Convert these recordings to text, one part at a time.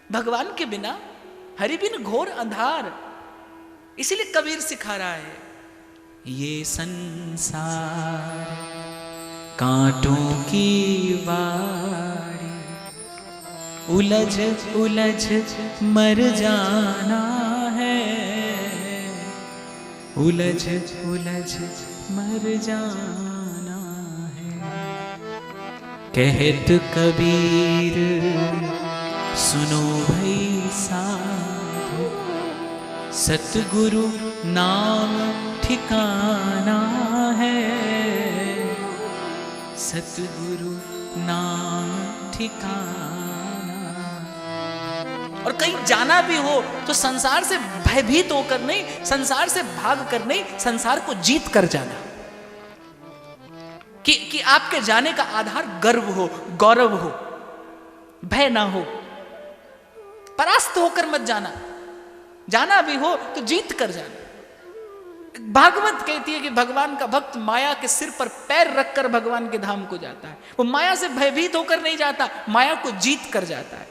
भगवान के बिना, हरि बिन घोर अंधार। इसीलिए कबीर सिखा रहा है, ये संसार कांटों की वाड़ी, उलझ उलझ मर जाना है, उलझ उलझ मर जाना है। कहत कबीर सुनो भाई साधु, सतगुरु नाम ठिकाना है, सतगुरु नाम ठिकाना। और कहीं जाना भी हो तो संसार से भयभीत होकर नहीं, संसार से भाग कर नहीं, संसार को जीत कर जाना। कि आपके जाने का आधार गर्व हो, गौरव हो, भय ना हो। परास्त होकर मत जाना, जाना भी हो तो जीत कर जाना। भागवत कहती है कि भगवान का भक्त माया के सिर पर पैर रखकर भगवान के धाम को जाता है। वो माया से भयभीत होकर नहीं जाता, माया को जीत कर जाता है।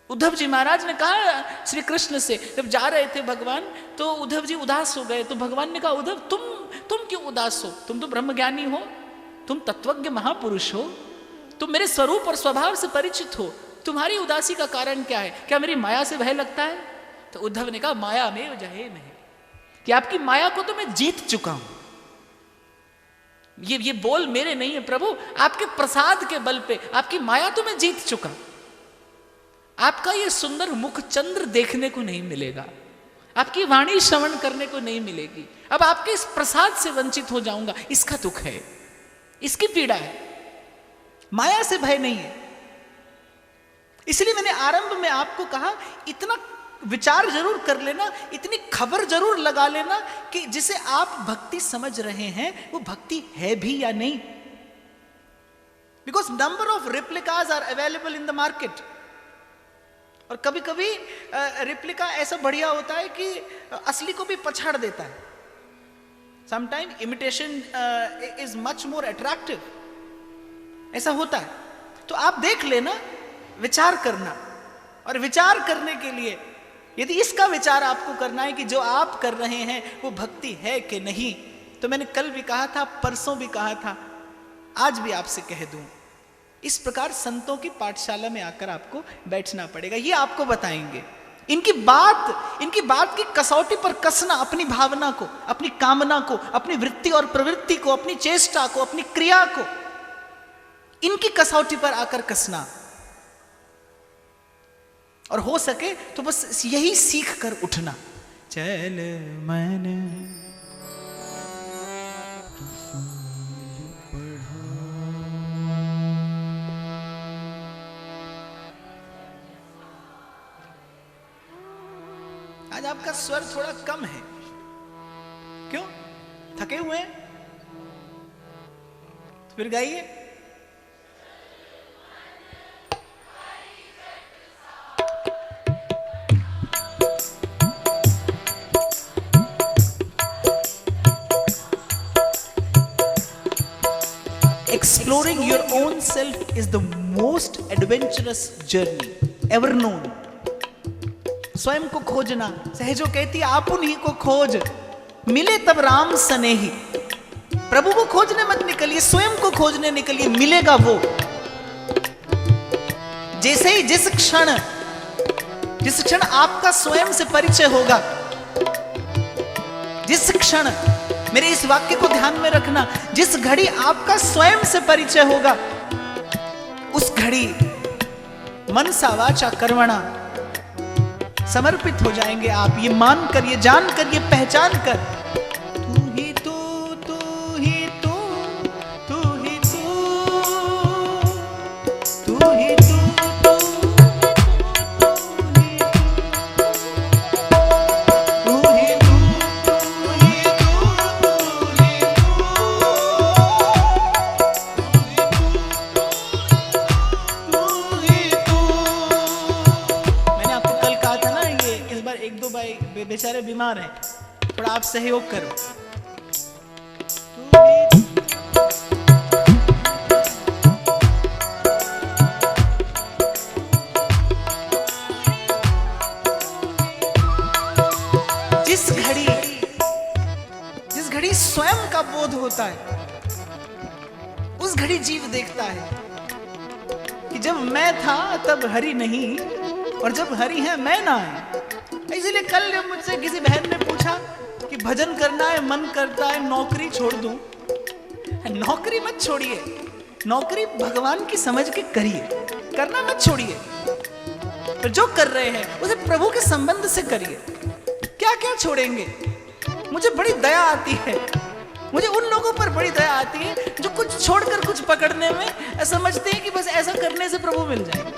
उद्धव जी महाराज ने कहा श्री कृष्ण से, जब जा रहे थे भगवान, तो उद्धव जी उदास हो गए। तो भगवान ने कहा, उद्धव तुम क्यों उदास हो? तुम तो ब्रह्मज्ञानी हो, तुम तत्वज्ञ महापुरुष हो, तुम मेरे स्वरूप और स्वभाव से परिचित हो, तुम्हारी उदासी का कारण क्या है? क्या मेरी माया से भय लगता है? तो उद्धव ने कहा, माया में जहे में, कि आपकी माया को तो मैं जीत चुका हूं। ये बोल मेरे नहीं है प्रभु, आपके प्रसाद के बल पे आपकी माया तो मैं जीत चुका। आपका ये सुंदर मुख चंद्र देखने को नहीं मिलेगा, आपकी वाणी श्रवण करने को नहीं मिलेगी। अब आपके इस प्रसाद से वंचित हो जाऊंगा, इसका दुख है, इसकी पीड़ा है। माया से भय नहीं है। इसलिए मैंने आरंभ में आपको कहा, इतना विचार जरूर कर लेना, इतनी खबर जरूर लगा लेना कि जिसे आप भक्ति समझ रहे हैं वो भक्ति है भी या नहीं। Because number of replicas are available in the market. और कभी कभी रिप्लिका ऐसा बढ़िया होता है कि असली को भी पछाड़ देता है। Sometime imitation is much more attractive, ऐसा होता है। तो आप देख लेना, विचार करना, और विचार करने के लिए यदि इसका विचार आपको करना है कि जो आप कर रहे हैं वो भक्ति है कि नहीं, तो मैंने कल भी कहा था, परसों भी कहा था, आज भी आपसे कह दूं, इस प्रकार संतों की पाठशाला में आकर आपको बैठना पड़ेगा। ये आपको बताएंगे, इनकी बात की कसौटी पर कसना, अपनी भावना को, अपनी कामना को, अपनी वृत्ति और प्रवृत्ति को, अपनी चेष्टा को, अपनी क्रिया को, इनकी कसौटी पर आकर कसना। और हो सके तो बस यही सीख कर उठना। चल मन आज आपका स्वर थोड़ा कम है, क्यों? थके हुए हैं? तो फिर गाइए। Exploring your own self is the most adventurous journey ever known. स्वयं को खोजना, सहजो कहती आप उन्हीं को खोज, मिले तब राम सनेही। प्रभु को खोजने मत निकलिए, स्वयं को खोजने निकलिए, मिलेगा वो। जैसे ही जिस क्षण आपका स्वयं से परिचय होगा, जिस क्षण, मेरे इस वाक्य को ध्यान में रखना, जिस घड़ी आपका स्वयं से परिचय होगा, उस घड़ी मनसा वाचा कर्मणा समर्पित हो जाएंगे आप। ये मान कर, ये जान कर, ये पहचान कर, तू ही तू, तू ही तू, तू ही तू, तू ही तू, बेचारे बीमार हैं, थोड़ा आप सहयोग करो। का बोध होता है। उस घड़ी जीव देखता है कि जब मैं था तब हरि नहीं, और जब हरि है मैं ना है। इसीलिए कल जब मुझसे किसी बहन ने पूछा कि भजन करना है, मन करता है नौकरी छोड़ दूं। नौकरी मत छोड़िए, नौकरी भगवान की समझ के करिए, करना मत छोड़िए। पर जो कर रहे हैं उसे प्रभु के संबंध से करिए। क्या क्या छोड़ेंगे? मुझे बड़ी दया आती है, मुझे उन लोगों पर बड़ी दया आती है जो कुछ छोड़कर कुछ पकड़ने में समझते हैं कि बस ऐसा करने से प्रभु मिल जाएंगे।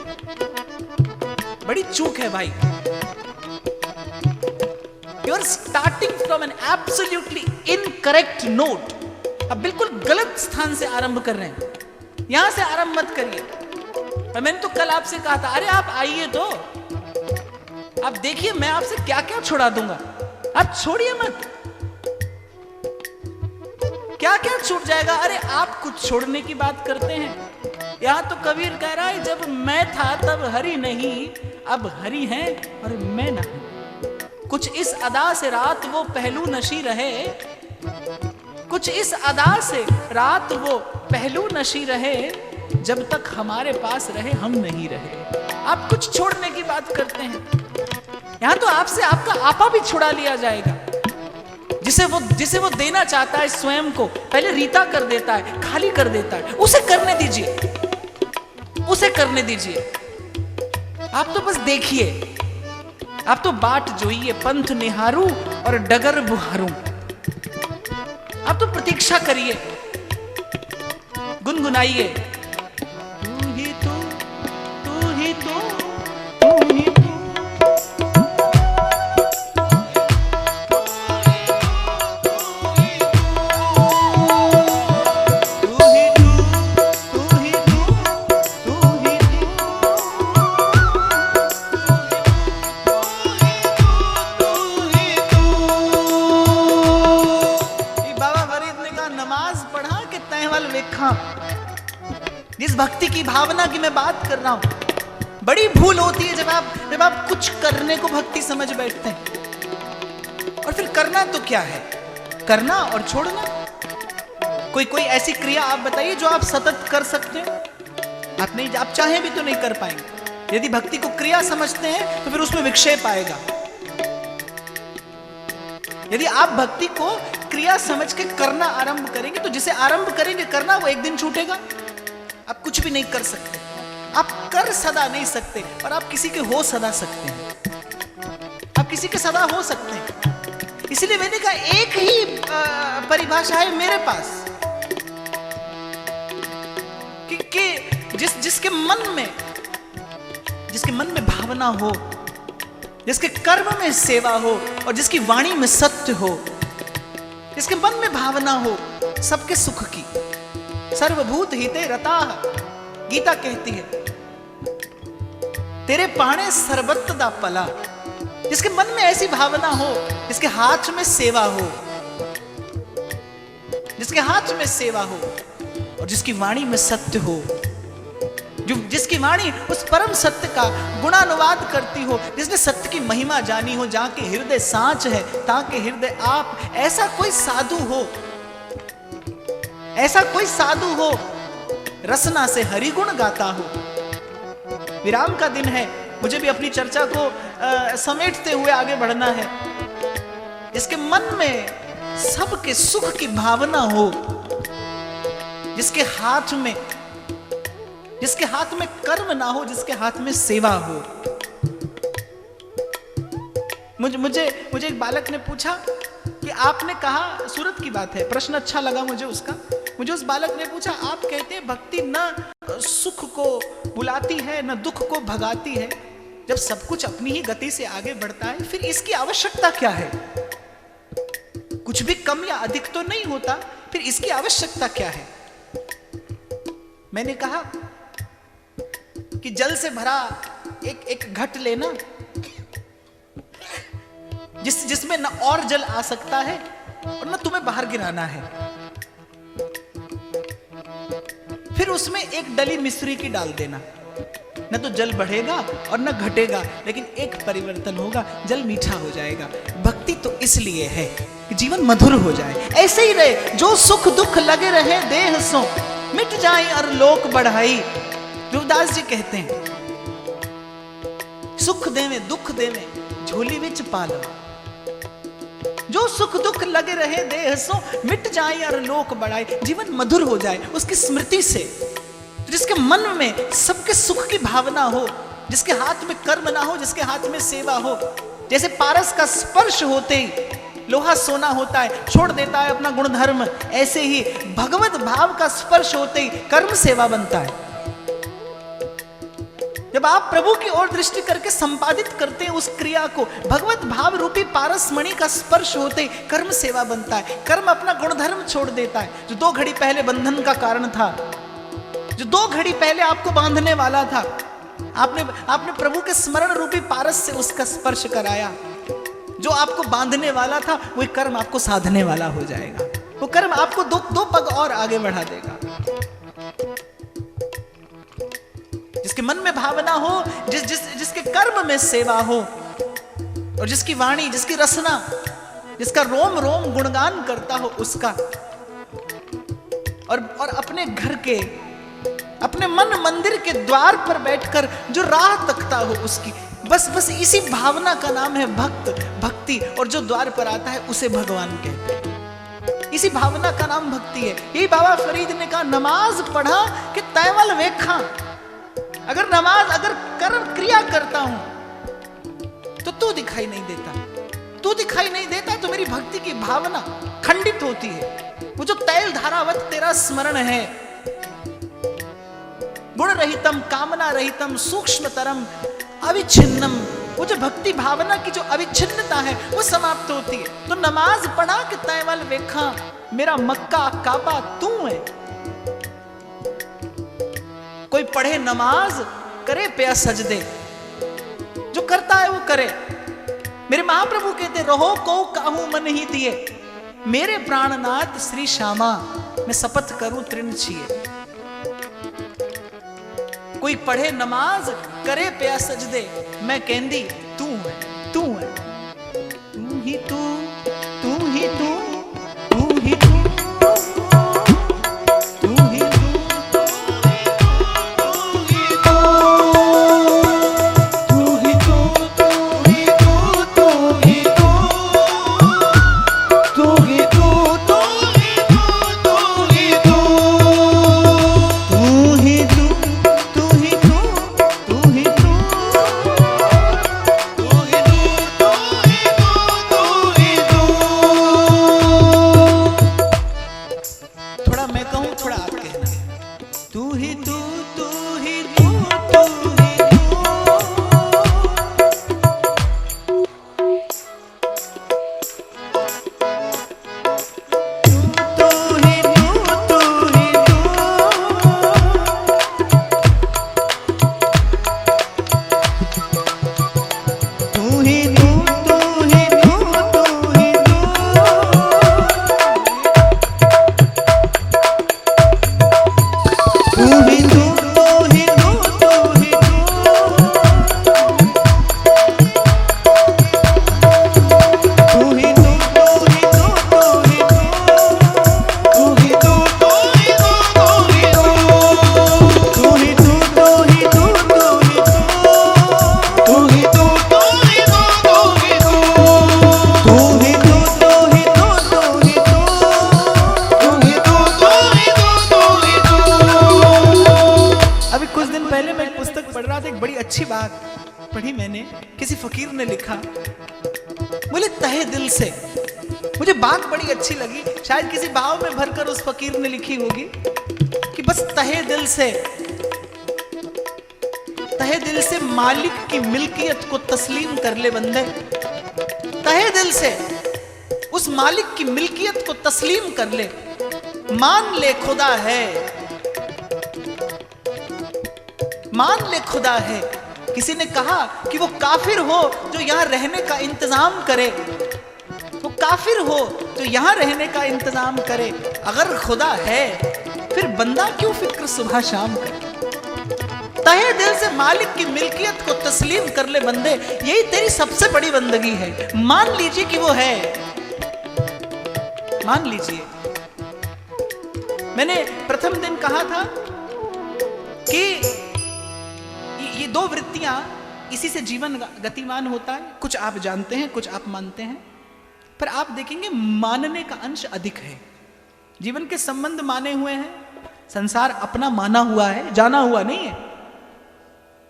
बड़ी चूक है भाई। You are starting from an absolutely incorrect note. अब बिल्कुल गलत स्थान से आरंभ कर रहे हैं, यहां से आरंभ मत करिए। मैंने तो कल आपसे कहा था, अरे आप आइए तो आप देखिए मैं आपसे क्या क्या छुड़ा दूंगा, आप छोड़िए मत। क्या क्या छूट जाएगा? अरे आप कुछ छोड़ने की बात करते हैं। यहां तो कबीर कह रहा है जब मैं था तब हरि नहीं, अब हरि है और मैं नहीं। कुछ इस अदा से रात वो पहलू नशी रहे, कुछ इस अदा से रात वो पहलू नशी रहे, जब तक हमारे पास रहे हम नहीं रहे। आप कुछ छोड़ने की बात करते हैं, यहां तो आपसे आपका आपा भी छुड़ा लिया जाएगा। जिसे वो देना चाहता है स्वयं को, पहले रीता कर देता है, खाली कर देता है। उसे करने दीजिए, उसे करने दीजिए। आप तो बस देखिए, आप तो बाट जोइए, पंथ निहारू और डगर बुहारू। आप तो प्रतीक्षा करिए, गुनगुनाइए, तू ही तू, तू ही तू, तू ही तू। जिस भक्ति की भावना की मैं बात कर रहा हूं, बड़ी भूल होती है जब आप कुछ करने को भक्ति समझ बैठते हैं। और फिर करना तो क्या है? करना और छोड़ना। कोई ऐसी क्रिया आप बताइए जो आप सतत कर सकते हो। आप नहीं, आप चाहें भी तो नहीं कर पाएंगे। यदि भक्ति को क्रिया समझते हैं तो फिर उसमें विक्षेप आएगा। यदि आप भक्ति को क्रिया समझ के करना आरंभ करेंगे तो जिसे आरंभ करेंगे करना, वो एक दिन छूटेगा। आप कुछ भी नहीं कर सकते, आप कर सदा नहीं सकते, और आप किसी के हो सदा सकते हैं। आप किसी के सदा हो सकते हैं। इसीलिए मैंने कहा एक ही परिभाषा है मेरे पास कि जिसके मन में भावना हो, जिसके कर्म में सेवा हो और जिसकी वाणी में सत्य हो, जिसके मन में भावना हो सबके सुख की। सर्वभूत हिते रताः, गीता कहती है, तेरे पाणे सर्वत्र दा पला। जिसके मन में ऐसी भावना हो, जिसके हाथ में सेवा हो, जिसके हाथ में सेवा हो और जिसकी वाणी में सत्य हो, जिसकी वाणी उस परम सत्य का गुणानुवाद करती हो, जिसने सत्य की महिमा जानी हो, जहां के हृदय सांच है ताके हृदय आप। ऐसा कोई साधु हो, ऐसा कोई साधु हो रसना से हरिगुण गाता हो। विराम का दिन है, मुझे भी अपनी चर्चा को समेटते हुए आगे बढ़ना है। जिसके मन में सबके सुख की भावना हो, जिसके हाथ में कर्म ना हो, जिसके हाथ में सेवा हो। मुझे एक बालक ने पूछा कि आपने कहा, सूरत की बात है, प्रश्न अच्छा लगा मुझे उसका। मुझे उस बालक ने पूछा, आप कहते हैं भक्ति न सुख को बुलाती है न दुख को भगाती है, जब सब कुछ अपनी ही गति से आगे बढ़ता है, फिर इसकी आवश्यकता क्या है? कुछ भी कम या अधिक तो नहीं होता, फिर इसकी आवश्यकता क्या है? मैंने कहा कि जल से भरा एक घट लेना, जिसमें न और जल आ सकता है और न तुम्हें बाहर गिराना है। फिर उसमें एक डली मिश्री की डाल देना, न तो जल बढ़ेगा और न घटेगा, लेकिन एक परिवर्तन होगा, जल मीठा हो जाएगा। भक्ति तो इसलिए है कि जीवन मधुर हो जाए। ऐसे ही रहे, जो सुख दुख लगे रहे देह सो, मिट जाए और लोक बढ़ाई। रविदास जी कहते हैं, सुख देवे दुख देवे झोली विच पालवा। जो सुख दुख लगे रहे देह सो, मिट जाए और लोक बढ़ाए। जीवन मधुर हो जाए उसकी स्मृति से, जिसके मन में सबके सुख की भावना हो, जिसके हाथ में कर्म ना हो, जिसके हाथ में सेवा हो। जैसे पारस का स्पर्श होते ही लोहा सोना होता है, छोड़ देता है अपना गुणधर्म, ऐसे ही भगवत भाव का स्पर्श होते ही कर्म सेवा बनता है। जब आप प्रभु की ओर दृष्टि करके संपादित करते हैं उस क्रिया को, भगवत भाव रूपी पारस मणि का स्पर्श होते ही कर्म सेवा बनता है। कर्म अपना गुणधर्म छोड़ देता है। जो 2 घड़ी पहले बंधन का कारण था, जो 2 घड़ी पहले आपको बांधने वाला था, आपने प्रभु के स्मरण रूपी पारस से उसका स्पर्श कराया। जो आपको बांधने वाला था वही कर्म आपको साधने वाला हो जाएगा। वो कर्म आपको 2 पग और आगे बढ़ा देगा। जिसके मन में भावना हो, जिसके कर्म में सेवा हो, और जिसकी वाणी, जिसकी रसना, जिसका रोम रोम गुणगान करता हो उसका, और अपने घर के, अपने मन मंदिर के द्वार पर बैठकर जो राह तकता हो उसकी, बस इसी भावना का नाम है भक्ति। और जो द्वार पर आता है उसे भगवान कहते हैं। इसी भावना का नाम भक्ति है। यही बाबा फरीद ने कहा, नमाज पढ़ा कि तैवल वेखा। अगर कर्म क्रिया करता हूं तो तू दिखाई नहीं देता, तू दिखाई नहीं देता तो मेरी भक्ति की भावना खंडित होती है। वो जो तैल धारावत तेरा स्मरण है, गुण रहितम कामना रहितम सूक्ष्मतरम अविच्छिन्नम, वो जो भक्ति भावना की जो अविच्छिन्नता है वो समाप्त होती है। तो नमाज पढ़ा कि तैवल वेखा, मेरा मक्का काबा तू है। कोई पढ़े नमाज, करे प्या सजदे, जो करता है वो करे। मेरे महाप्रभु कहते, रहो को काहू मन ही दिए, मेरे प्राणनाथ श्री श्यामा, मैं शपथ करूं तृण छिए। कोई पढ़े नमाज, करे प्या सजदे, मैं कहंदी तू है, तू है, तू ही तू, तू ही तू, तू ही तू, अच्छी बात पढ़ी मैंने, किसी फकीर ने लिखा, बोले तहे दिल से, मुझे बात बड़ी अच्छी लगी, शायद किसी भाव में भरकर उस फकीर ने लिखी होगी कि बस तहे दिल से मालिक की मिल्कियत को तस्लीम कर ले बंदे। तहे दिल से उस मालिक की मिल्कियत को तस्लीम कर ले, मान ले खुदा है, मान ले खुदा है। किसी ने कहा कि वो काफिर हो जो यहां रहने का इंतजाम करे, वो काफिर हो जो यहां रहने का इंतजाम करे। अगर खुदा है फिर बंदा क्यों फिक्र सुबह शाम करे। तहे दिल से मालिक की मिल्कियत को तस्लीम कर ले बंदे, यही तेरी सबसे बड़ी बंदगी है। मान लीजिए कि वो है, मान लीजिए। मैंने प्रथम दिन कहा था कि ये दो वृत्तियां, इसी से जीवन गतिमान होता है। कुछ आप जानते हैं, कुछ आप मानते हैं, पर आप देखेंगे मानने का अंश अधिक है। जीवन के संबंध माने हुए हैं, संसार अपना माना हुआ है, जाना हुआ नहीं है।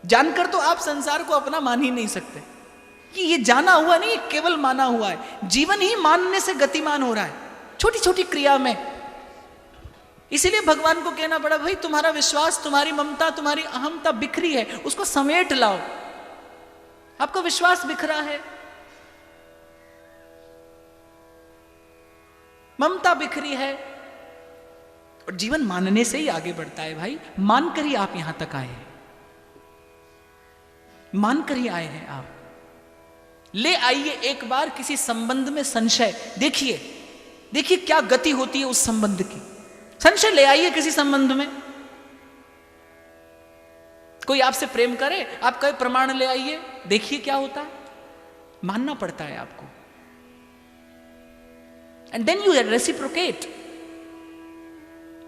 जानकर तो आप संसार को अपना मान ही नहीं सकते। ये जाना हुआ नहीं, केवल माना हुआ है। जीवन ही मानने से गतिमान हो रहा है, छोटी छोटी क्रिया में। इसीलिए भगवान को कहना पड़ा, भाई तुम्हारा विश्वास, तुम्हारी ममता, तुम्हारी अहमता बिखरी है, उसको समेट लाओ। आपका विश्वास बिखरा है, ममता बिखरी है, और जीवन मानने से ही आगे बढ़ता है। भाई मानकर ही आप यहां तक आए हैं, मानकर ही आए हैं आप। ले आइए एक बार किसी संबंध में संशय, देखिए देखिए क्या गति होती है उस संबंध की। संशय ले आइए किसी संबंध में। कोई आपसे प्रेम करे, आप कई प्रमाण ले आइए, देखिए क्या होता है। मानना पड़ता है आपको, and then you reciprocate,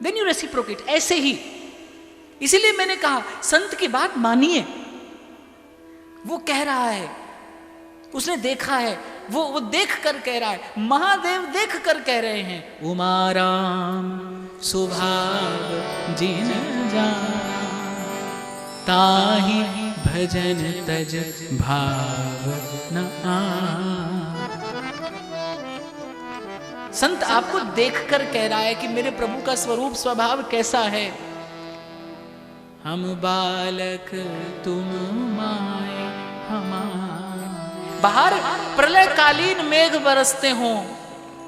then you reciprocate. ऐसे ही, इसीलिए मैंने कहा संत की बात मानिए। वो कह रहा है, उसने देखा है, वो देख कर कह रहा है। महादेव देख कर कह रहे हैं, उमाराम सुभाव जिन जान, ताहि भजन तज भाव न आन। संत आपको देखकर कह रहा है कि मेरे प्रभु का स्वरूप स्वभाव कैसा है। हम बालक तुम माए हमार। बाहर प्रलयकालीन मेघ बरसते हों,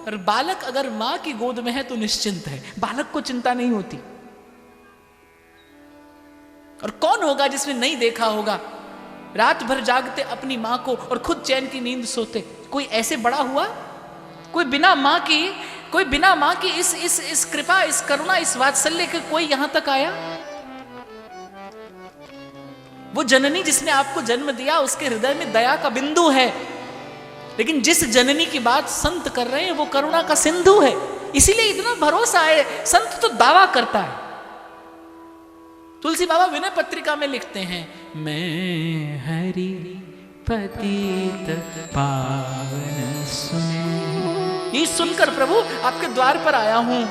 और बालक अगर मां की गोद में है तो निश्चिंत है, बालक को चिंता नहीं होती। और कौन होगा जिसने नहीं देखा होगा, रात भर जागते अपनी मां को और खुद चैन की नींद सोते। कोई ऐसे बड़ा हुआ, कोई बिना मां की इस कृपा, इस करुणा, इस वात्सल्य के कोई यहां तक आया? वो जननी जिसने आपको जन्म दिया, उसके हृदय में दया का बिंदु है, लेकिन जिस जननी की बात संत कर रहे हैं वो करुणा का सिंधु है। इसीलिए इतना भरोसा है। संत तो दावा करता है। तुलसी बाबा विनय पत्रिका में लिखते हैं, मैं हरि पतित पावन सुने। ये सुनकर प्रभु आपके द्वार पर आया हूं।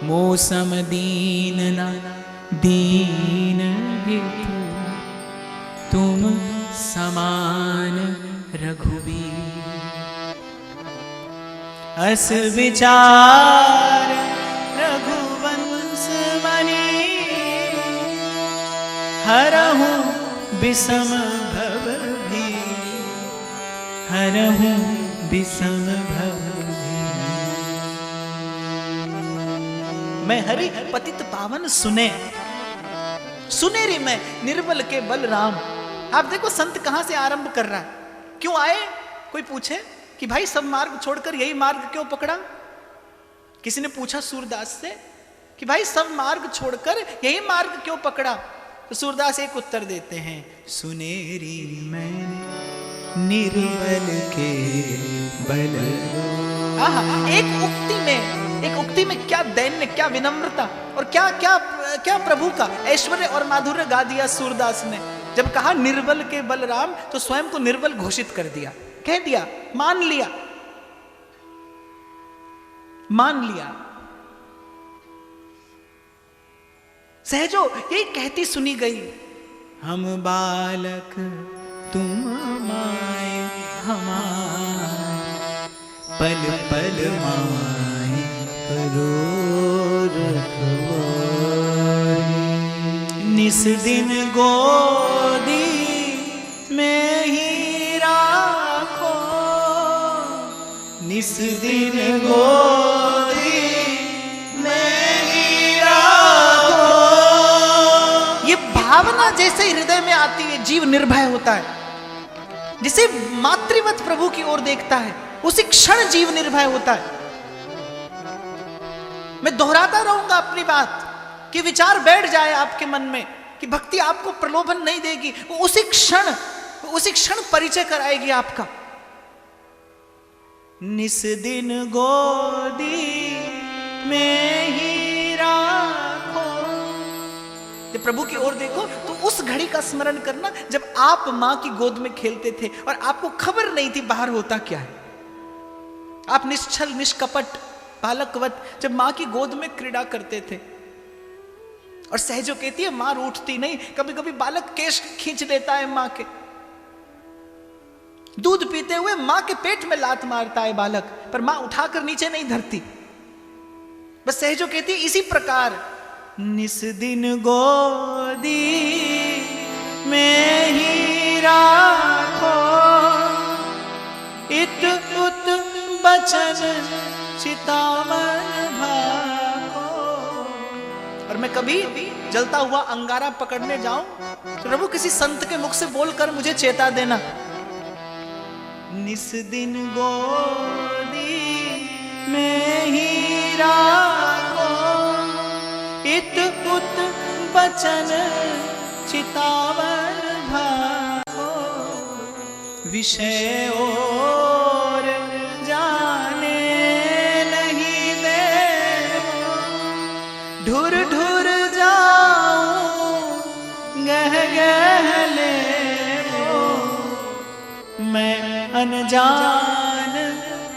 मौसम दीन ना दीन हेतु, तुम समान रघुबीर। अस विचार रघुवंश मणि, हरहु विषम भव भी, हरहु विषम भव भी। मैं हरि पतित पावन सुने, सुने रे मैं निर्बल के बलराम। आप देखो संत कहां से आरंभ कर रहा है। क्यों आए? कोई पूछे कि भाई सब मार्ग छोड़कर यही मार्ग क्यों पकड़ा? किसी ने पूछा सूरदास से कि भाई सब मार्ग छोड़कर यही मार्ग क्यों पकड़ा? तो सूरदास एक उत्तर देते हैं, सुनेरी मैंने निर्बल के बल। एक उक्ति में क्या दैन्य, क्या विनम्रता, और क्या क्या क्या प्रभु का ऐश्वर्य और माधुर्य गा दिया सूरदास ने। जब कहा निर्बल के बलराम, तो स्वयं को निर्बल घोषित कर दिया, कह दिया, मान लिया, मान लिया। सहजो यही कहती सुनी गई, हम बालक तुम माए हमार, पल पल माए करो रखवारी। निस दिन गोदी में ही राखो, निस दिन गोदी में ही राखो। ये भावना जैसे हृदय में आती है, जीव निर्भय होता है। जिसे मातृवत प्रभु की ओर देखता है, उसी क्षण जीव निर्भय होता है। मैं दोहराता रहूंगा अपनी बात कि विचार बैठ जाए आपके मन में कि भक्ति आपको प्रलोभन नहीं देगी, वो उसी क्षण परिचय कराएगी आपका। निस दिन गोदी में ही राखो, जब प्रभु की ओर देखो तो उस घड़ी का स्मरण करना जब आप मां की गोद में खेलते थे और आपको खबर नहीं थी बाहर होता क्या है। आप निश्चल निष्कपट बालकवत जब मां की गोद में क्रीड़ा करते थे। और सहजो कहती है मां रूठती नहीं, कभी कभी बालक केश खींच लेता है मां के, दूध पीते हुए मां के पेट में लात मारता है बालक, पर मां उठाकर नीचे नहीं धरती। बस सहजो कहती है इसी प्रकार निस दिन गोदी में ही राखो, इत उत बचन चितावन भाको। और मैं कभी जलता हुआ अंगारा पकड़ने जाऊं तो प्रभु किसी संत के मुख से बोलकर मुझे चेता देना। निस दिन गोदी में ही राखो, इत उत बचन चितावन भाको। विषय और जाने नहीं दे, ढुर ढुर जाऊं गह गहले, मैं अनजान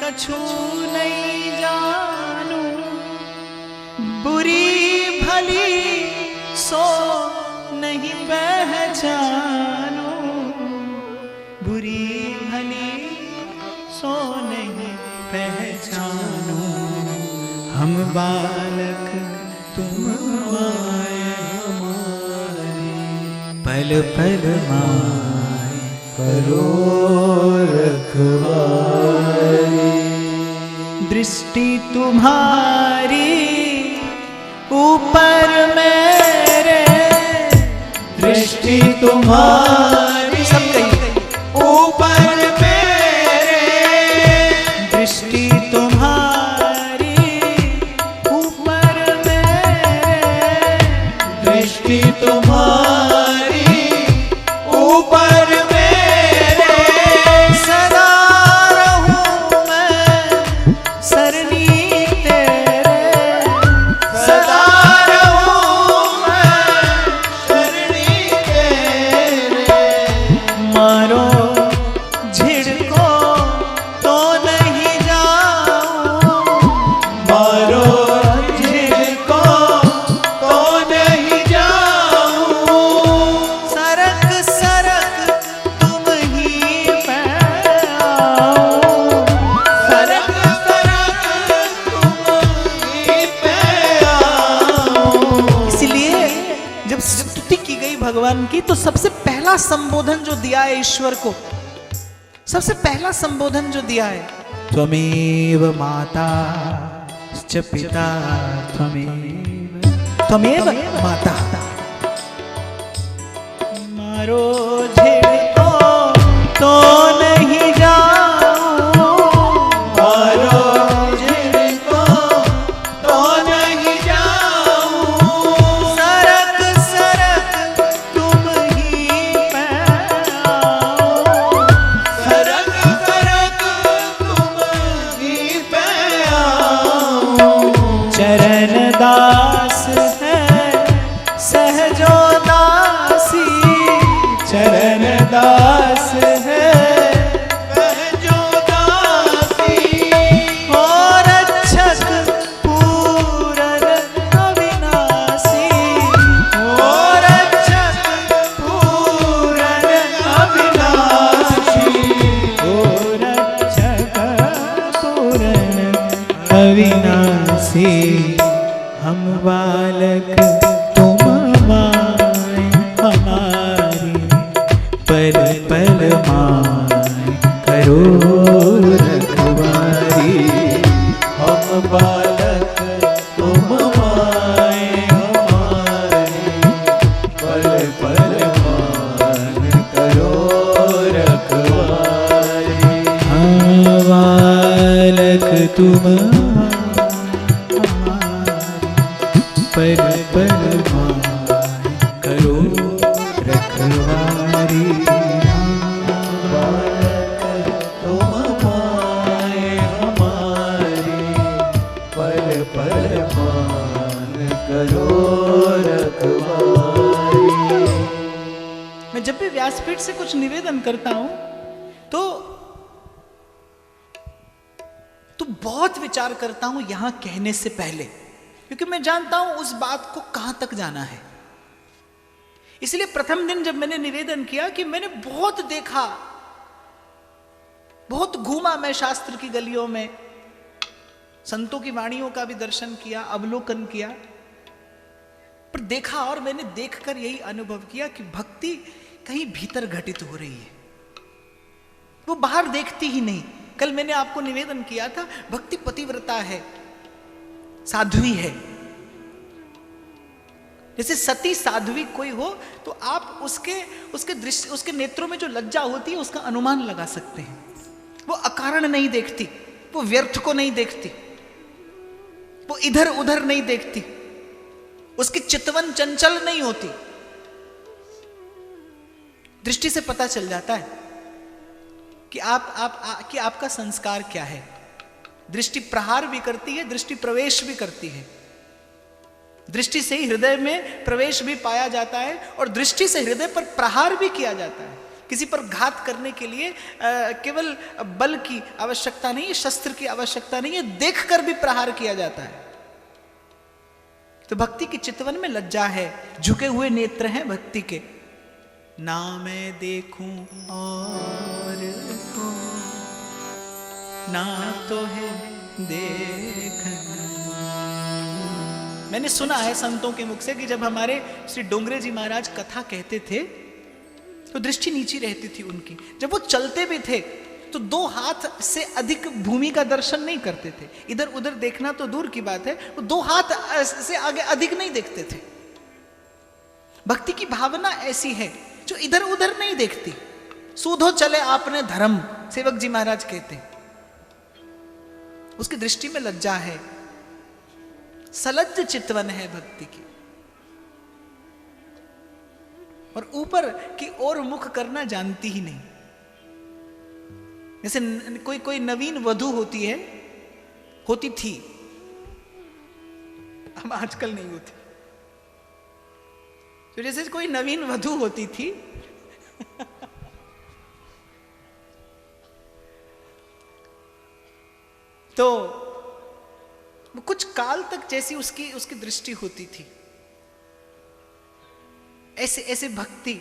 कछु नहीं जानू, बुरी भली सो नहीं पहचानू, बुरी भली सो नहीं पहचानू। हम बालक तुम माय हमारी, पल पल माय करो रखवारी। दृष्टि तुम्हारी ऊपर मेरे, दृष्टि तुम्हारी सब कहीं ऊपर मेरे, दृष्टि तुम्हारी ऊपर मेरे, दृष्टि तुम्हारी ऊपर मेरे। सदा रहूं मैं सरनी तेरे, सदा रहूं मैं सरनी तेरे। मारो झिड़को तो नहीं जाऊं, मारो झिड़को तो नहीं जाऊं। सरक सरक तुम ही पे आओ, सरक सरक तुम ही पे आओ। इसलिए जब स्तुति की गई भगवान की तो सबसे पहला संबोधन जो दिया है ईश्वर को, सबसे पहला संबोधन जो दिया है, त्वमेव माता च पिता त्वमेव माता। मारो झिड़को तो नहीं जाऊं, मारो झिड़को तो नहीं जाऊं। सरक सरक तुम ही पे आओ, सरक सरक तुम ही पे आओ। चरण दास है सहजो दासी, चरण दास है सहजो दासी। और रक्षक पूरन अविनाशी, और रक्षक पूरन अविनाशी, और रक्षक पूरन अविनाशी। हम बालक तुम माय हमारी, पल पल माय करो रखवारी। हम बालक तुम माय हमारी, पल पल माय करो रखवारी। हम बालक तुम पल पल माय करो व्यासपीठ से कुछ निवेदन करता हूं तो बहुत विचार करता हूं यहां कहने से पहले, क्योंकि मैं जानता हूं उस बात को कहां तक जाना है। इसलिए प्रथम दिन जब मैंने निवेदन किया कि मैंने बहुत देखा, बहुत घूमा मैं शास्त्र की गलियों में, संतों की वाणियों का भी दर्शन किया, अवलोकन किया, पर देखा और मैंने देखकर यही अनुभव किया कि भक्ति कहीं भीतर घटित हो रही है, वो बाहर देखती ही नहीं। कल मैंने आपको निवेदन किया था, भक्ति पतिव्रता है, साध्वी है। जैसे सती साध्वी कोई हो तो आप उसके दृश्य, उसके नेत्रों में जो लज्जा होती है उसका अनुमान लगा सकते हैं। वो अकारण नहीं देखती, वो व्यर्थ को नहीं देखती, वो इधर उधर नहीं देखती, उसकी चितवन चंचल नहीं होती। दृष्टि से पता चल जाता है कि कि आपका संस्कार क्या है। दृष्टि प्रहार भी करती है, दृष्टि प्रवेश भी करती है। दृष्टि से ही हृदय में प्रवेश भी पाया जाता है और दृष्टि से हृदय पर प्रहार भी किया जाता है। किसी पर घात करने के लिए केवल बल की आवश्यकता नहीं है, शस्त्र की आवश्यकता नहीं है, देखकर भी प्रहार किया जाता है। तो भक्ति की चितवन में लज्जा है, झुके हुए नेत्र हैं भक्ति के। ना मैं देखूं और को, ना तो है देखना। मैंने सुना है संतों के मुख से कि जब हमारे श्री डोंगरे जी महाराज कथा कहते थे तो दृष्टि नीची रहती थी उनकी। जब वो चलते भी थे तो 2 हाथ से अधिक भूमि का दर्शन नहीं करते थे। इधर उधर देखना तो दूर की बात है, वो 2 हाथ से आगे अधिक नहीं देखते थे। भक्ति की भावना ऐसी है जो इधर उधर नहीं देखती। सूधो चले आपने धर्म, सेवक जी महाराज कहते। उसकी दृष्टि में लज्जा है, सलज्ज चितवन है भक्ति की। और ऊपर की ओर मुख करना जानती ही नहीं। जैसे कोई नवीन वधू होती है, होती थी, अब आजकल नहीं होती। तो जैसे कोई नवीन वधू होती थी तो कुछ काल तक जैसी उसकी दृष्टि होती थी, ऐसे भक्ति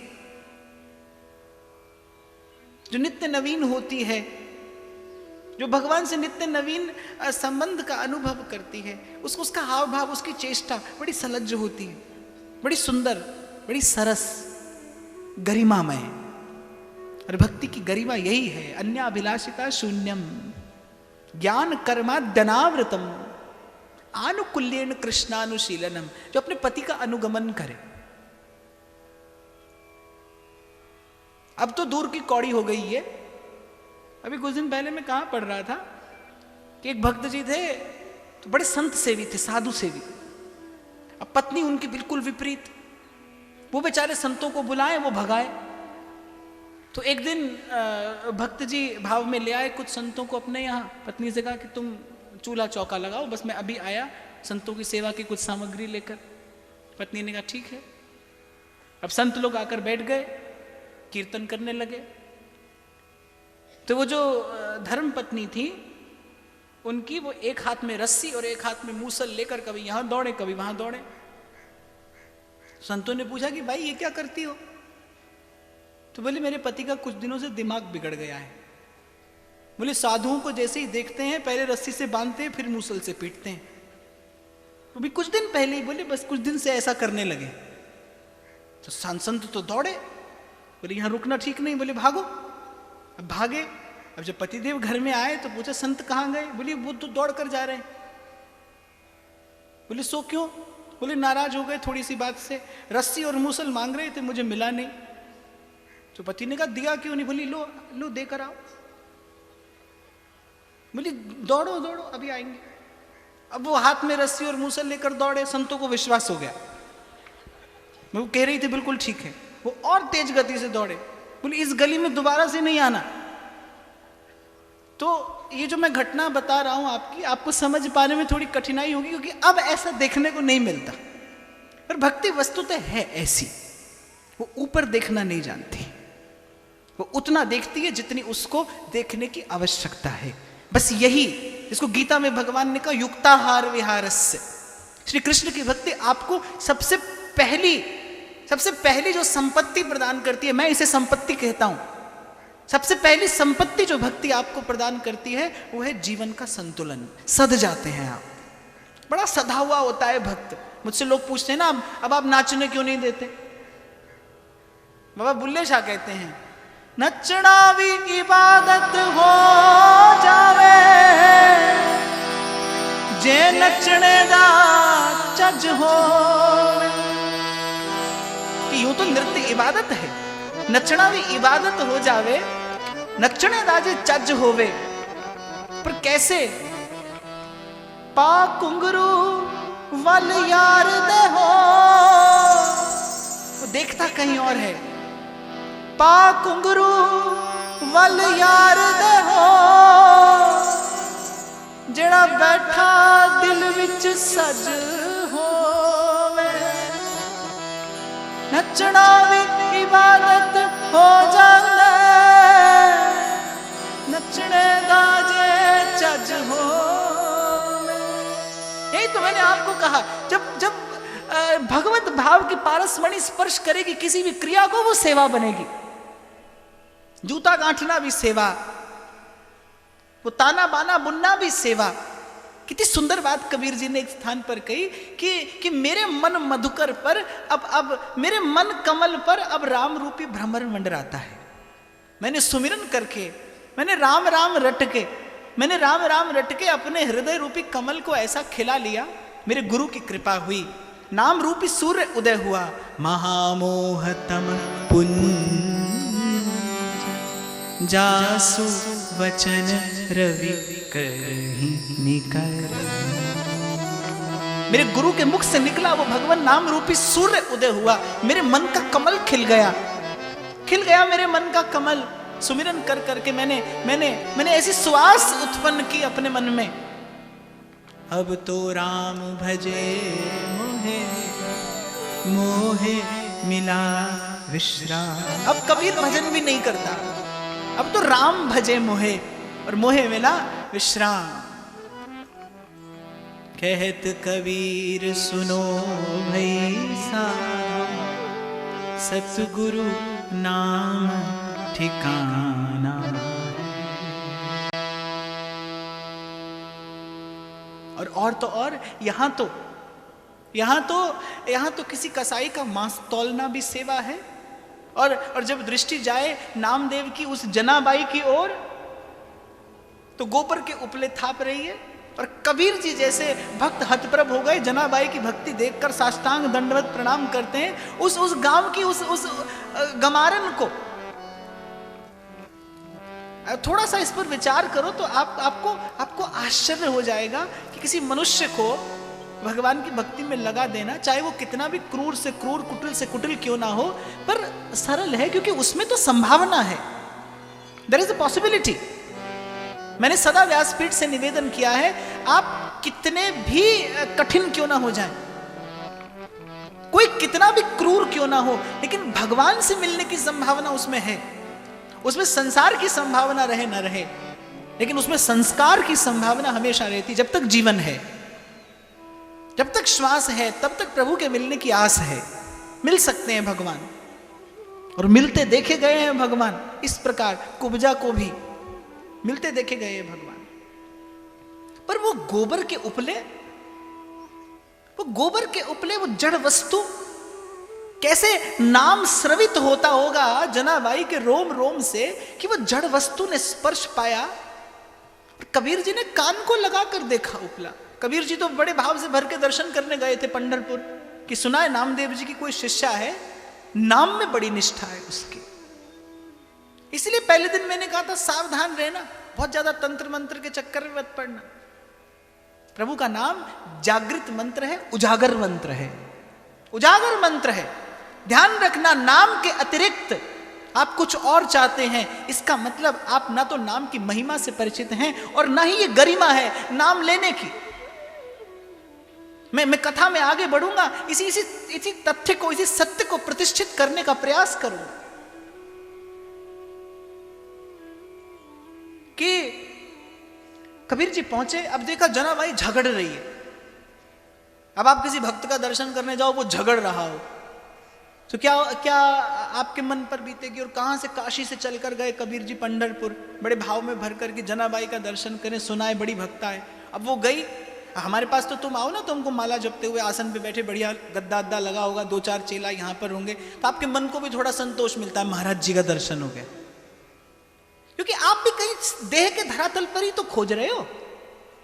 जो नित्य नवीन होती है, जो भगवान से नित्य नवीन संबंध का अनुभव करती है, उसका हाव भाव, उसकी चेष्टा बड़ी सलज्ज होती है, बड़ी सुंदर, बड़ी सरस, गरिमामय। और भक्ति की गरिमा यही है, अन्याभिलाषिता शून्यम ज्ञान कर्माद्यनावृतम आनुकूल्येन कृष्णानुशीलनम। जो अपने पति का अनुगमन करे। अब तो दूर की कौड़ी हो गई है। अभी कुछ दिन पहले मैं कहां पढ़ रहा था कि एक भक्त जी थे तो बड़े संत सेवी थे, साधु सेवी। अब पत्नी उनकी बिल्कुल विपरीत। वो बेचारे संतों को बुलाए, वो भगाए। तो एक दिन भक्त जी भाव में ले आए कुछ संतों को अपने यहाँ। पत्नी से कहा कि तुम चूल्हा चौका लगाओ, बस मैं अभी आया संतों की सेवा की कुछ सामग्री लेकर। पत्नी ने कहा ठीक है। अब संत लोग आकर बैठ गए, कीर्तन करने लगे। तो वो जो धर्म पत्नी थी उनकी, वो एक हाथ में रस्सी और एक हाथ में मूसल लेकर कभी यहां दौड़े कभी वहां दौड़े। संतों ने पूछा कि भाई ये क्या करती हो? तो बोले मेरे पति का कुछ दिनों से दिमाग बिगड़ गया है। बोले साधुओं को जैसे ही देखते हैं पहले रस्सी से बांधते हैं, फिर मूसल से पीटते हैं। तो भी कुछ दिन पहले ही बोले बस कुछ दिन से ऐसा करने लगे। तो संत तो दौड़े, बोले यहां रुकना ठीक नहीं, बोले भागो। अब भागे। अब जब पतिदेव घर में आए तो पूछा संत कहां गए? बोले वो तो दौड़ कर जा रहे हैं। बोले सो क्यों? बोले नाराज हो गए थोड़ी सी बात से, रस्सी और मूसल मांग रहे थे, मुझे मिला नहीं। तो पति ने कहा दिया क्यों नहीं? बोली लो लो देकर आओ। बोली दौड़ो दौड़ो अभी आएंगे। अब वो हाथ में रस्सी और मूसल लेकर दौड़े। संतों को विश्वास हो गया, वो कह रही थी बिल्कुल ठीक है। वो और तेज गति से दौड़े। बोले इस गली में दोबारा से नहीं आना। तो ये जो मैं घटना बता रहा हूं आपको समझ पाने में थोड़ी कठिनाई होगी, क्योंकि अब ऐसा देखने को नहीं मिलता। पर भक्ति वस्तुतः है ऐसी, वो ऊपर देखना नहीं जानती। वो उतना देखती है जितनी उसको देखने की आवश्यकता है। बस यही इसको गीता में भगवान ने कहा युक्ताहार विहारस्य। श्री कृष्ण की भक्ति आपको सबसे पहली जो संपत्ति प्रदान करती है, मैं इसे संपत्ति कहता हूं, सबसे पहली संपत्ति जो भक्ति आपको प्रदान करती है वो है जीवन का संतुलन। सध जाते हैं आप, बड़ा सधा हुआ होता है भक्त। मुझसे लोग पूछते हैं ना अब आप नाचने क्यों नहीं देते? बाबा बुल्ले शाह कहते हैं नचना भी इबादत हो जावे जे नचने दा चज हो। कि यूं तो नृत्य इबादत है, नचना भी इबादत हो जावे, नचने दा जे चज होवे, पर कैसे? पा कुंगरू वल यार दे हो, वो देखता कहीं और है। पा कुंगरू वल यार दे हो, जेड़ा बैठा दिल विच सज होवे। नचना भी इबादत हो जांदा, नचने दा जे चज होवे। यही तो मैंने आपको कहा, जब भगवत भाव की पारसमणि स्पर्श करेगी किसी भी क्रिया को, वो सेवा बनेगी। जूता गांठना भी सेवा, वो ताना बाना बुनना भी सेवा। कितनी सुंदर बात कबीर जी ने एक स्थान पर कही कि मेरे मन मधुकर पर अब मेरे मन कमल पर अब राम रूपी भ्रमर मंडराता है। मैंने सुमिरन करके, मैंने राम राम रट के अपने हृदय रूपी कमल को ऐसा खिला लिया, मेरे गुरु की कृपा हुई, नाम रूपी सूर्य उदय हुआ। महामोहतम पुंज जासु वचन रवि करहि निकर। मेरे गुरु के मुख से निकला वो भगवान नाम रूपी सूर्य उदय हुआ, मेरे मन का कमल खिल गया मेरे मन का कमल। सुमिरन कर करके मैंने ऐसी सुवास उत्पन्न की अपने मन में। अब तो राम भजे मोहे मोहे मिला विश्राम। अब कबीर भजन भी नहीं करता, अब तो राम भजे मोहे और मोहे मिला विश्राम। कहत कबीर सुनो भई साध, सतगुरु नाम ठिकाना। और तो और यहाँ तो किसी कसाई का मांस तौलना भी सेवा है। और जब दृष्टि जाए नामदेव की उस जनाबाई की ओर, तो गोबर के उपले थाप रही है। और कबीर जी जैसे भक्त हतप्रभ हो गए, जनाबाई की भक्ति देखकर साष्टांग दंडवत प्रणाम करते हैं। उस गांव की उस गमारन को थोड़ा सा इस पर विचार करो तो आपको आश्चर्य हो जाएगा कि किसी मनुष्य को भगवान की भक्ति में लगा देना, चाहे वो कितना भी क्रूर से क्रूर, कुटिल से कुटिल क्यों ना हो, पर सरल है, क्योंकि उसमें तो संभावना है। There is a possibility. मैंने सदा व्यासपीठ से निवेदन किया है, आप कितने भी कठिन क्यों ना हो जाए, कोई कितना भी क्रूर क्यों ना हो, लेकिन भगवान से मिलने की संभावना उसमें है। उसमें संसार की संभावना रहे ना रहे, लेकिन उसमें संस्कार की संभावना हमेशा रहती। जब तक जीवन है, जब तक श्वास है, तब तक प्रभु के मिलने की आस है। मिल सकते हैं भगवान, और मिलते देखे गए हैं भगवान। इस प्रकार कुब्जा को भी मिलते देखे गए हैं भगवान। पर वो गोबर के उपले, वो जड़ वस्तु कैसे नाम स्रवित होता होगा जनाबाई के रोम रोम से, कि वो जड़ वस्तु ने स्पर्श पाया। कबीर जी ने कान को लगाकर देखा उपला। कबीर जी तो बड़े भाव से भर के दर्शन करने गए थे पंढरपुर, कि सुना है नामदेव जी की कोई शिष्या है, नाम में बड़ी निष्ठा है उसकी। इसलिए पहले दिन मैंने कहा था सावधान रहना, बहुत ज्यादा तंत्र मंत्र के चक्कर में मत पड़ना। प्रभु का नाम जागृत मंत्र है, उजागर मंत्र है, उजागर मंत्र है। ध्यान रखना, नाम के अतिरिक्त आप कुछ और चाहते हैं, इसका मतलब आप ना तो नाम की महिमा से परिचित हैं, और ना ही ये गरिमा है नाम लेने की। मैं कथा में आगे बढ़ूंगा, इसी तथ्य को, इसी सत्य को प्रतिष्ठित करने का प्रयास करूंगा। कबीर जी पहुंचे, अब देखा जनाबाई झगड़ रही है। अब आप किसी भक्त का दर्शन करने जाओ, वो झगड़ रहा हो, तो क्या क्या आपके मन पर बीतेगी। और कहां से, काशी से चलकर गए कबीर जी पंढरपुर, बड़े भाव में भर कर के जनाबाई का दर्शन करें, सुनाए बड़ी भक्ता है। अब वो गई, हमारे पास तो तुम आओ ना, तुमको माला जपते हुए आसन पे बैठे, बढ़िया गद्दा अद्दा लगा होगा, 2-4 चेला यहाँ पर होंगे, तो आपके मन को भी थोड़ा संतोष मिलता है, महाराज जी का दर्शन हो गया। क्योंकि आप भी कहीं देह के धरातल पर ही तो खोज रहे हो,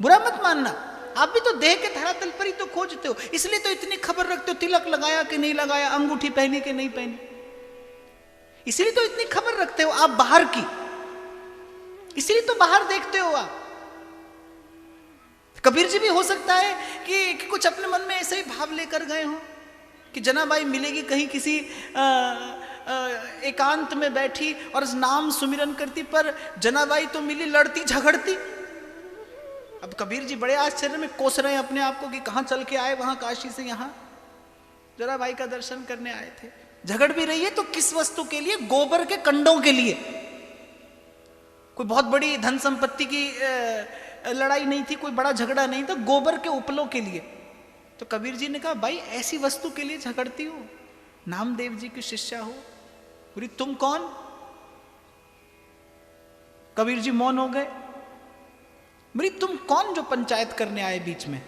बुरा मत मानना, आप भी तो देह के धरातल पर ही तो खोजते हो, इसलिए तो इतनी खबर रखते हो, तिलक लगाया कि नहीं लगाया, अंगूठी पहनी कि नहीं पहनी, इसलिए तो इतनी खबर रखते हो आप बाहर की, इसलिए तो बाहर देखते हो आप। कबीर जी भी हो सकता है कि कुछ अपने मन में ऐसे ही भाव लेकर गए हो कि जनाबाई मिलेगी कहीं किसी एकांत में बैठी और नाम सुमिरन करती, पर जनाबाई तो मिली लड़ती झगड़ती। अब कबीर जी बड़े आश्चर्य में कोस रहे हैं अपने आप को कि कहां चल के आए, वहां काशी से यहां जनाबाई का दर्शन करने आए थे। झगड़ भी रही है तो किस वस्तु के लिए, गोबर के कंडों के लिए। कोई बहुत बड़ी धन संपत्ति की लड़ाई नहीं थी, कोई बड़ा झगड़ा नहीं था, गोबर के उपलों के लिए। तो कबीर जी ने कहा, भाई ऐसी वस्तु के लिए झगड़ती हो, नामदेव जी की शिष्या हो, बोली तुम कौन। कबीर जी मौन हो गए, बोली तुम कौन जो पंचायत करने आए बीच में,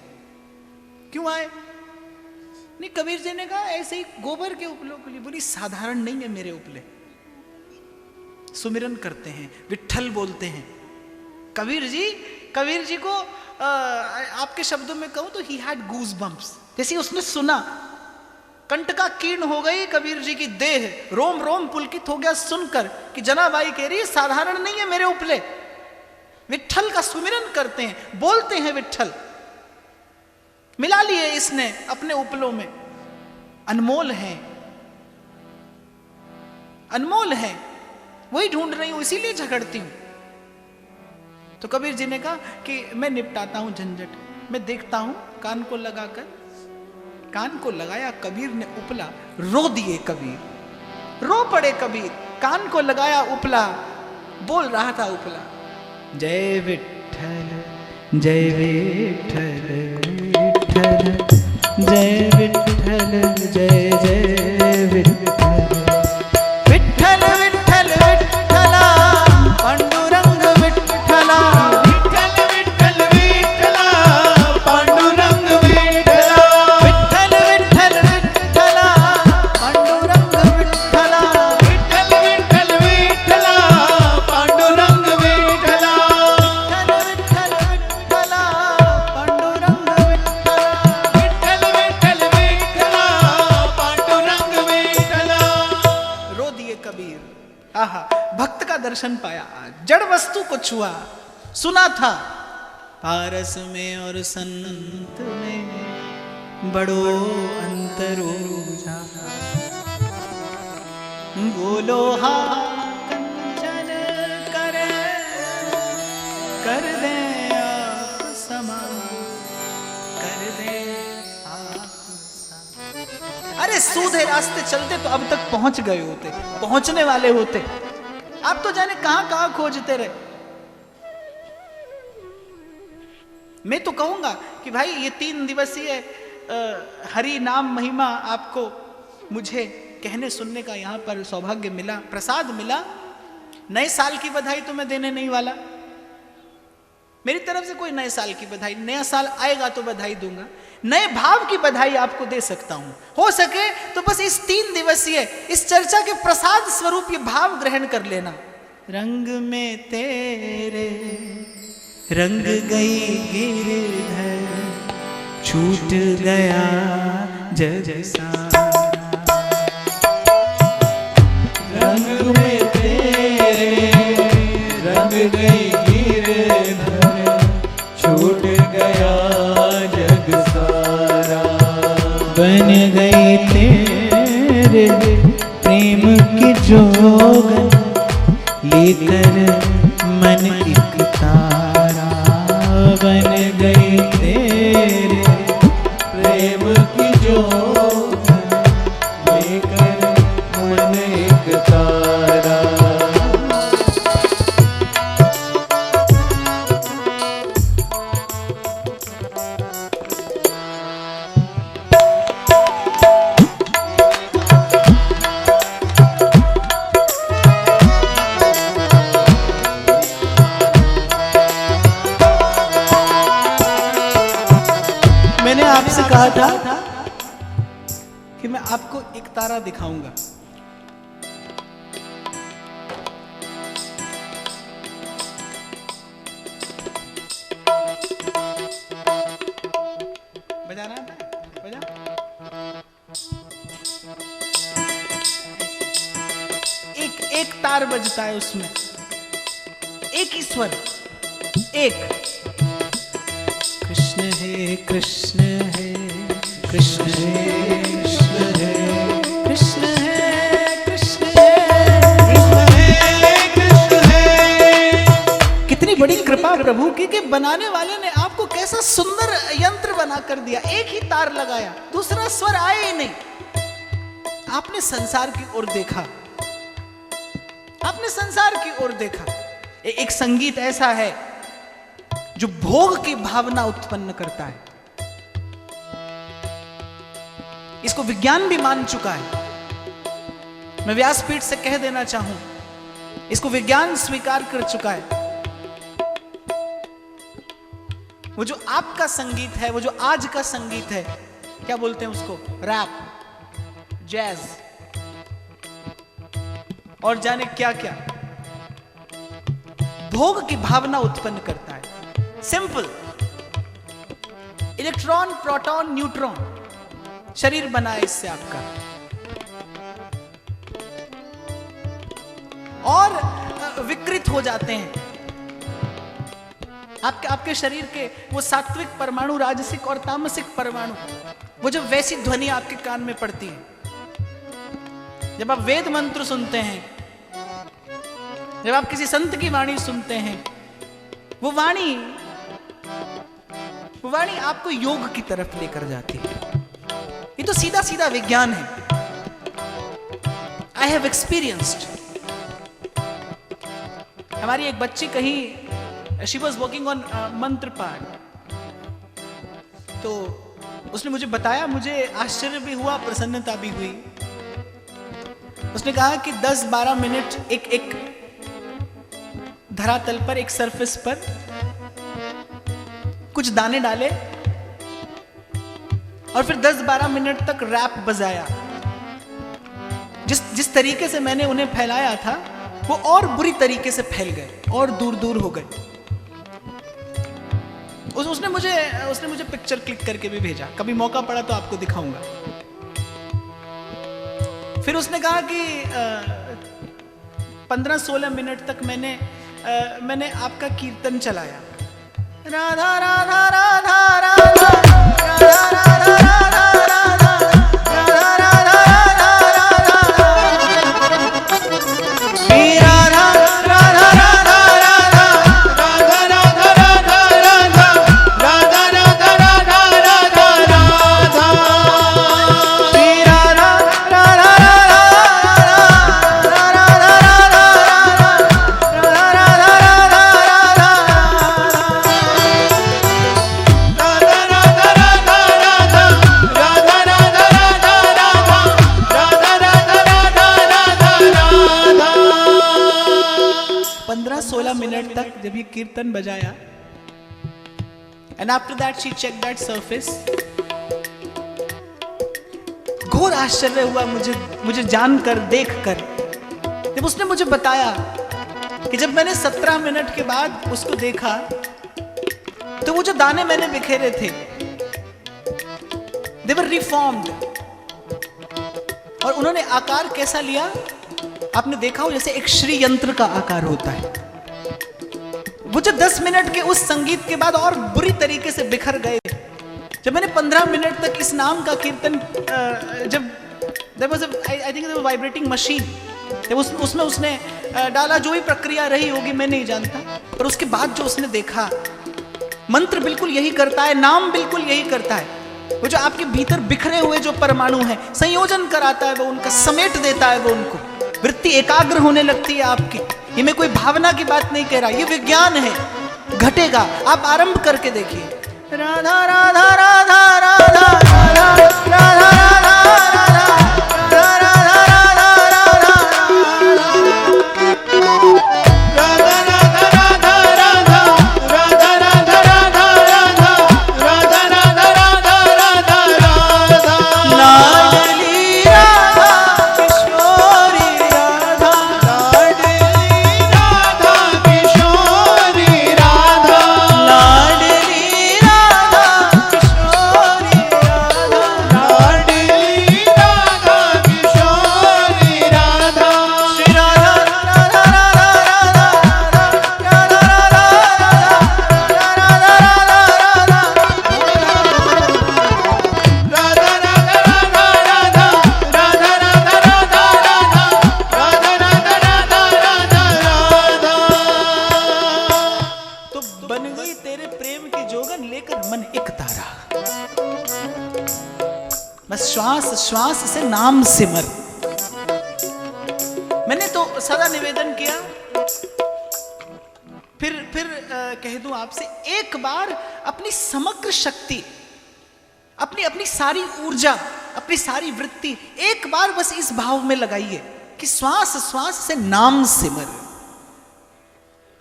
क्यों आए। नहीं, कबीर जी ने कहा ऐसे ही गोबर के उपलों के लिए। बोली साधारण नहीं है मेरे उपले, सुमिरन करते हैं, विट्ठल बोलते हैं। कबीर जी को आपके शब्दों में कहूं तो ही हैड गूज बम्प्स, जैसे उसने सुना, कंटका कीर्ण हो गई कबीर जी की देह, रोम रोम पुलकित हो गया सुनकर कि जनाबाई कह रही है साधारण नहीं है मेरे उपले, विट्ठल का सुमिरन करते हैं, बोलते हैं विट्ठल। मिला लिए इसने अपने उपलों में, अनमोल है, अनमोल है, वही ढूंढ रही हूं, इसीलिए झगड़ती हूं। तो कबीर जी ने कहा कि मैं निपटाता हूं झंझट, मैं देखता हूं। कान को लगाकर, कान को लगाया कबीर ने उपला, रो दिए कबीर, रो पड़े कबीर, कान को लगाया उपला, बोल रहा था उपला, जय विठ्ठल जय विठ्ठल विठ्ठल जय विठ्ठल जय जय विठ्ठल, विठ्ठल विठ्ठल विठ्ठला पांडुरंग विठ्ठला, विठ्ठल विठ्ठल विठ्ठला पांडुरंग विठ्ठला, विठ्ठल विठ्ठल विठ्ठला पांडुरंग विठ्ठला, विठ्ठल विठ्ठल विठ्ठला पांडुरंग विठ्ठला, विठ्ठल विठ्ठल विठ्ठला पांडुरंग विठ्ठला, विठ्ठल विठ्ठल विठ्ठला पांडुरंग विठ्ठला। रो दिए कबीर, आहा, भक्त का दर्शन पाया, जड़ वस्तु को छुआ, सुना था पारस में और संत में बड़ो अंतर ओझा, बोलो हा कंचन कर दे आप समान, कर दे आप समान। अरे सूधे रास्ते चलते तो अब तक पहुंच गए होते, पहुंचने वाले होते, आप तो जाने कहां कहां खोजते रहे। मैं तो कहूंगा कि भाई ये 3 दिवसीय हरि नाम महिमा आपको मुझे कहने सुनने का यहाँ पर सौभाग्य मिला, प्रसाद मिला। नए साल की बधाई तो मैं देने नहीं वाला, मेरी तरफ से कोई नए साल की बधाई, नया साल आएगा तो बधाई दूंगा, नए भाव की बधाई आपको दे सकता हूं। हो सके तो बस इस 3 दिवसीय इस चर्चा के प्रसाद स्वरूप ये भाव ग्रहण कर लेना। रंग में तेरे रंग गई गिरधर, छूट गया जग सारा, रंग में तेरे रंग गई गिरधर, छूट गया जग सारा, बन गई तेरे प्रेम की जोगन, लेकर मन एक तारा, बन गई तेरे प्रेम की जोगन, लेकर मन एक तारा। कहा था कि मैं आपको एक तारा दिखाऊंगा। बजाना आता है? बजा। एक तार बजता है, उसमें एक ईश्वर, एक कृष्ण है, कृष्ण है, कृष्ण है, कृष्ण है, कृष्ण है, कृष्ण है, कृष्ण है। कितनी बड़ी कृपा प्रभु की कि बनाने वाले ने आपको कैसा सुंदर यंत्र बना कर दिया। एक ही तार लगाया, दूसरा स्वर आए ही नहीं। आपने संसार की ओर देखा, आपने संसार की ओर देखा। एक संगीत ऐसा है जो भोग की भावना उत्पन्न करता है। इसको विज्ञान भी मान चुका है। मैं व्यासपीठ से कह देना चाहूं, इसको विज्ञान स्वीकार कर चुका है। वो जो आपका संगीत है, वो जो आज का संगीत है, क्या बोलते हैं उसको, रैप, जैज और जाने क्या क्या, भोग की भावना उत्पन्न करता है। सिंपल, इलेक्ट्रॉन, प्रोटॉन, न्यूट्रॉन, शरीर बना है इससे आपका। और विकृत हो जाते हैं आपके शरीर के वो सात्विक परमाणु, राजसिक और तामसिक परमाणु। वो जब वैसी ध्वनि आपके कान में पड़ती है, जब आप वेद मंत्र सुनते हैं, जब आप किसी संत की वाणी सुनते हैं, वो वाणी आपको योग की तरफ लेकर जाती है। ये तो सीधा सीधा विज्ञान है। I have experienced. हमारी एक बच्ची कहीं, शी वॉज वर्किंग ऑन मंत्र पाठ, तो उसने मुझे बताया, मुझे आश्चर्य भी हुआ, प्रसन्नता भी हुई। उसने कहा कि 10-12 मिनट एक धरातल पर, एक सरफेस पर कुछ दाने डाले और फिर 10-12 मिनट तक रैप बजाया। जिस तरीके से मैंने उन्हें फैलाया था, वो और बुरी तरीके से फैल गए और दूर दूर हो गए। उसने मुझे पिक्चर क्लिक करके भी भेजा, कभी मौका पड़ा तो आपको दिखाऊंगा। फिर उसने कहा कि 15-16 मिनट तक मैंने आपका कीर्तन चलाया, राधा राधा राधा राधा राधा राधा जब ये कीर्तन बजाया, and after that she check that surface. घोर आश्चर्य हुआ मुझे जानकर, देखकर। जब उसने मुझे बताया कि जब मैंने 17 मिनट के बाद उसको देखा, तो वो जो दाने मैंने बिखेरे थे, दे वर रिफॉर्म्ड, और उन्होंने आकार कैसा लिया, आपने देखा हो जैसे एक श्री यंत्र का आकार होता है। वो जो 10 मिनट के उस संगीत के बाद और बुरी तरीके से बिखर गए। जब मैंने 15 मिनट तक इस नाम का कीर्तन, जब there was I think there was vibrating machine, जब उसमें उसने डाला, जो भी प्रक्रिया रही होगी मैं नहीं जानता, पर उसके बाद जो उसने देखा, मंत्र बिल्कुल यही करता है, नाम बिल्कुल यही करता है। वो जो आपके भीतर बिखरे हुए जो परमाणु हैं, संयोजन कराता है, वो उनका समेट देता है, वो उनको वृत्ति एकाग्र होने लगती है आपकी। ये मैं कोई भावना की बात नहीं कह रहा, ये विज्ञान है, घटेगा। आप आरंभ करके देखिए, राधा राधा राधा राधा राधा राधा श्वास श्वास से नाम सिमर। मैंने तो सदा निवेदन किया, फिर कह दूं आपसे, एक बार अपनी समग्र शक्ति, अपनी सारी ऊर्जा, अपनी सारी वृत्ति एक बार बस इस भाव में लगाइए कि श्वास श्वास से नाम सिमर।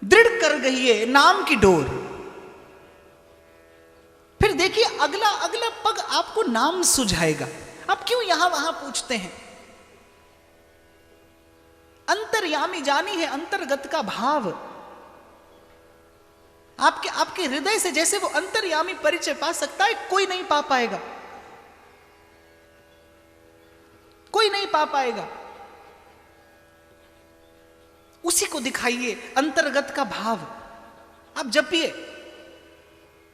दृढ़ कर गई नाम की डोर। फिर देखिए अगला अगला पग आपको नाम सुझाएगा। आप क्यों यहां वहां पूछते हैं? अंतर्यामी जानी है अंतर्गत का भाव। आपके हृदय से जैसे वो अंतर्यामी परिचय पा सकता है, कोई नहीं पा पाएगा, कोई नहीं पा पाएगा। उसी को दिखाइए, अंतर्गत का भाव। आप जपिए,